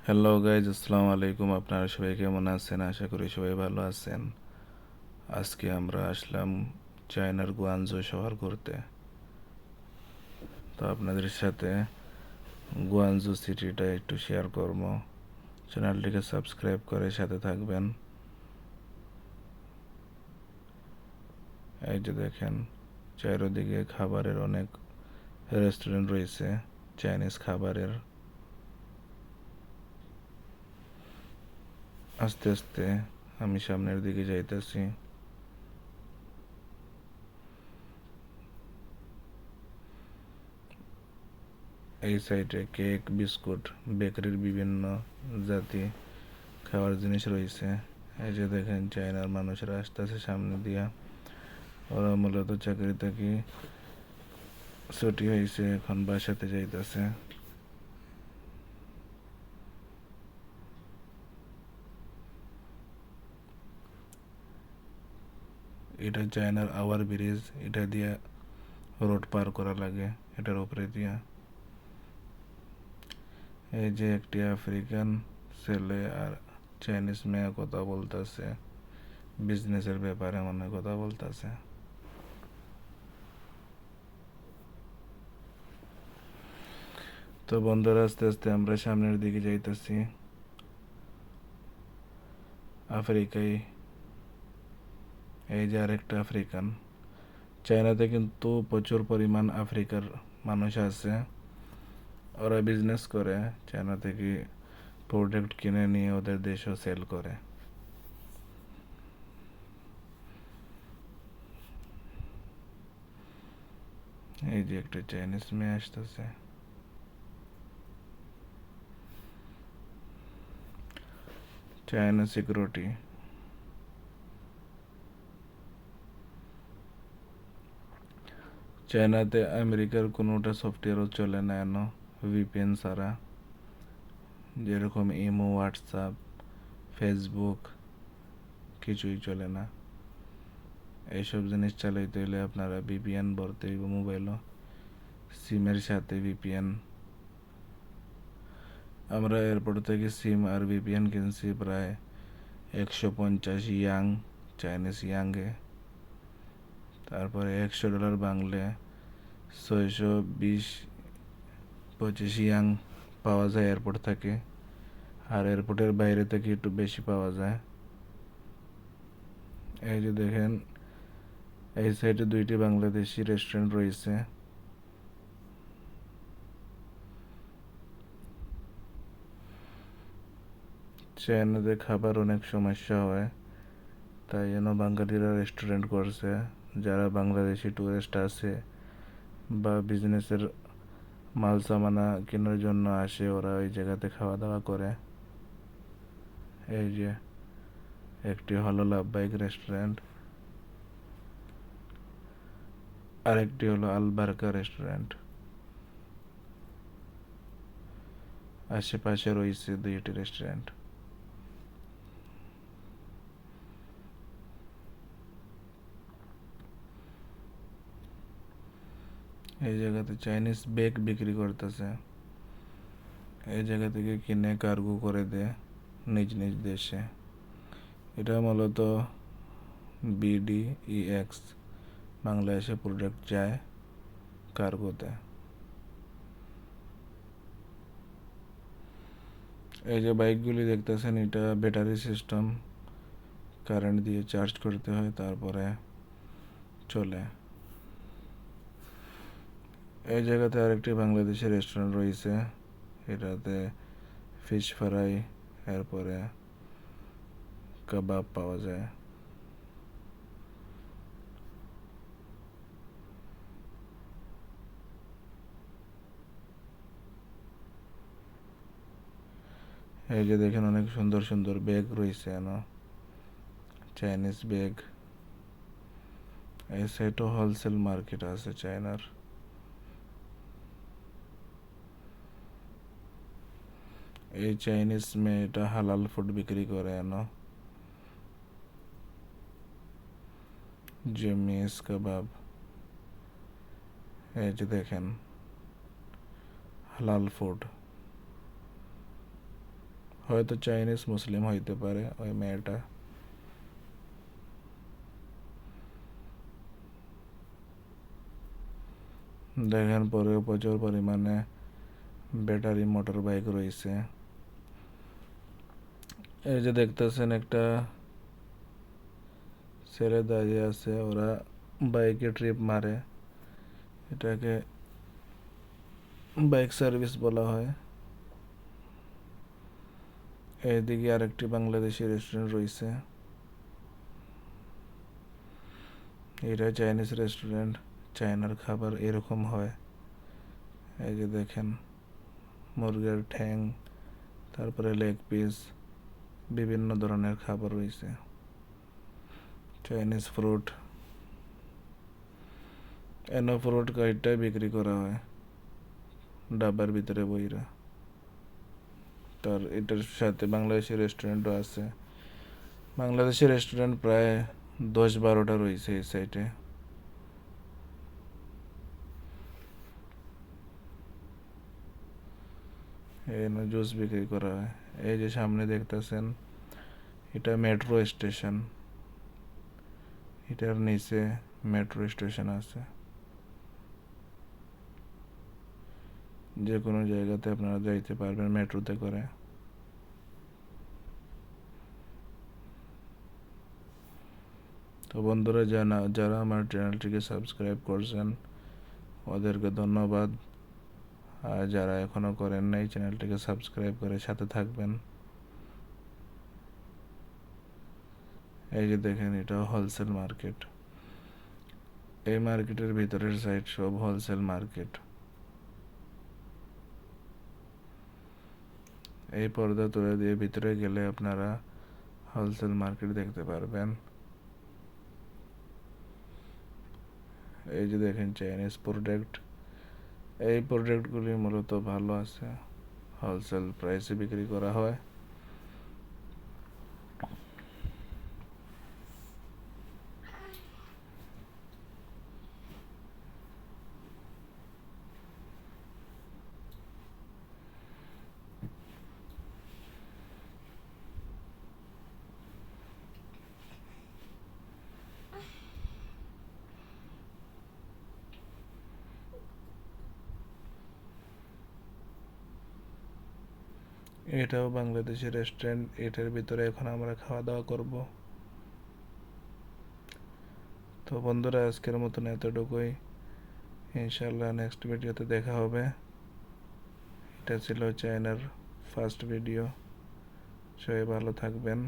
Hello guys, আসসালামু আলাইকুম। আপনারা সবাই কেমন আছেন? আশা করি সবাই ভালো আছেন। আজকে আমরা আসলাম চায়নার গুয়ানজু শহর ঘুরতে। তো আপনাদের সাথে গুয়ানজু সিটিটা একটু শেয়ার করব। চ্যানেলটিকে সাবস্ক্রাইব করে সাথে থাকবেন। এই যে দেখেন, চারিদিকে খাবারের অনেক রেস্টুরেন্ট রয়েছে, চাইনিজ খাবারের। আস্তে আস্তে আমি সামনের দিকে যাইতেছি। এই সাইডে কেক, বিস্কুট, বেকারির বিভিন্ন জাতি খাওয়ার জিনিস রয়েছে। এই যে দেখেন, চায়নার মানুষেরা আসতেছে সামনে দিয়া। ওরা মূলত চাকরি থেকে ছুটি হয়েছে, এখন বাসাতে যাইতেছে। এটা চায়নার আওয়ার ব্রিজ, এটা দিয়া রোড পার করা লাগে, এটার উপরে দিয়া। এই যে একটি আফ্রিকান ছেলে আর চাইনিজ মেয়ে কথা বলতেছে, বিজনেসের ব্যাপারে মনে কথা বলতেছে। তো বন্ধুরা, আস্তে আস্তে আমরা সামনের দিকে যাইতেছি। আফ্রিকায় এই যে আরেকটা আফ্রিকান। চায়নাতে কিন্তু প্রচুর পরিমাণ আফ্রিকার মানুষ আছে। ওরা বিজনেস করে, চায়না থেকে প্রোডাক্ট কিনে নিয়ে ওদের দেশেও সেল করে। এই যে একটা চাইনিজ মেয়ে আসতেছে। China security. চায়নাতে আমেরিকার কোনোটা সফটওয়্যারও চলে না এনো ভিপিএন ছাড়া। যেরকম ইমো, হোয়াটসঅ্যাপ, ফেসবুক কিছুই চলে না। এইসব জিনিস চালাইতে হলে আপনারা ভিপিএন ভরতে হইব মোবাইলও, সিমের সাথে ভিপিএন। আমরা এয়ারপোর্ট থেকে সিম আর ভিপিএন কিনছি প্রায় 150 ইয়াং, চাইনিজ ইয়াংয়ে। তারপরে $100 বাংলে 620-25 ইয়াং পাওয়া যায় এয়ারপোর্ট থেকে। আর এয়ারপোর্টের বাইরে থেকে একটু বেশি পাওয়া যায়। এই যে দেখেন, এই সাইডে দুইটি বাংলাদেশি রেস্টুরেন্ট রয়েছে। চায়নাতে খাবার অনেক সমস্যা হয়, তাই জন্য বাঙালিরা রেস্টুরেন্ট করছে। যারা বাংলাদেশি টুরিস্ট আছে বা বিজনেসের মাল সামানা কেনার জন্য আসে, ওরা ওই জায়গাতে খাওয়া দাওয়া করে। এই যে একটি হলো লাভবাইক রেস্টুরেন্ট, আরেকটি হলো আলবারকা রেস্টুরেন্ট। আশেপাশে রয়েছে দুইটি রেস্টুরেন্ট। এই জায়গাতে চাইনিজ বেগ বিক্রি করতেছে। এই জায়গা থেকে কিনে কার্গো করে দেয় নিজ নিজ দেশে। এটা মূলত BDEX, বাংলাদেশে প্রোডাক্ট যায় কার্গোতে। এই যে বাইকগুলি দেখতেছেন, এটা ব্যাটারি সিস্টেম, কারেন্ট দিয়ে চার্জ করতে হয় তারপরে চলে। এই জায়গাতে আরেকটি বাংলাদেশি রেস্টুরেন্ট রয়েছে, এটাতে ফিশ ফ্রাই, এরপরে কাবাব পাওয়া যায়। এই যে দেখেন, অনেক সুন্দর সুন্দর ব্যাগ রয়েছে এনো, চাইনিজ ব্যাগ। এই সাইডও হোলসেল মার্কেট আছে চায়নার। এই চাইনিজ মেয়েটা হালাল ফুড বিক্রি করে এনো, যে মিস কাবাব। এই যে দেখেন, হালাল ফুড। হয়তো চাইনিজ মুসলিম হইতে পারে ওই মেয়েটা। দেখেন পরেও প্রচুর পরিমাণে ব্যাটারি মোটর বাইক রয়েছে। এই যে দেখতেছেন একটা ছেলে দাঁড়িয়ে আছে, ওরা বাইকে ট্রিপ মারে, এটাকে বাইক সার্ভিস বলা হয়। এইদিকে আরেকটি বাংলাদেশি রেস্টুরেন্ট রয়েছে, এটা চাইনিজ রেস্টুরেন্ট। চায়নার খাবার এরকম হয়। এই যে দেখেন মুরগির ঠ্যাং, তারপরে লেগ পিস, বিভিন্ন ধরনের খাবার রয়েছে। চাইনিজ ফ্রুট, এনো ফ্রুট কাইটটাই বিক্রি করা হয় ডাব্বার ভিতরে বইরা। তার এটার সাথে বাংলাদেশি রেস্টুরেন্টও আছে। বাংলাদেশি রেস্টুরেন্ট প্রায় 10-12টা রয়েছে এই সাইটে। এখানে জুস বিক্রি করা হয়। এই যে সামনে দেখতেছেন এটা মেট্রো স্টেশন, এটার নিচে মেট্রো স্টেশন আছে। যে কোনো জায়গাতে আপনারা যাইতে পারবেন মেট্রোতে করে। তো বন্ধুরা যারা আমার চ্যানেলটিকে সাবস্ক্রাইব করছেন ওদেরকে ধন্যবাদ, আর যারা এখনো করেন নাই চ্যানেলটিকে সাবস্ক্রাইব করে সাথে থাকবেন। এই যে দেখেন এটা হোলসেল মার্কেট, এই মার্কেটের ভিতরের সাইড সব হোলসেল মার্কেট। এই পর্দা তুলে দিয়ে ভিতরে গেলে আপনারা হোলসেল মার্কেট দেখতে পারবেন। এই যে দেখেন চাইনিজ প্রোডাক্ট, এই প্রোডাক্টগুলি মূলত ভালো আছে, হোলসেল প্রাইসে বিক্রি করা হয়। এটাও বাংলাদেশি রেস্টুরেন্ট, এটার ভিতরে এখন আমরা খাওয়া দাওয়া করব। তো বন্ধুরা আজকের মতন এতটুকুই, ইনশাল্লাহ নেক্সট ভিডিওতে দেখা হবে। এটা ছিল চায়নার ফার্স্ট ভিডিও। সবাই ভালো থাকবেন।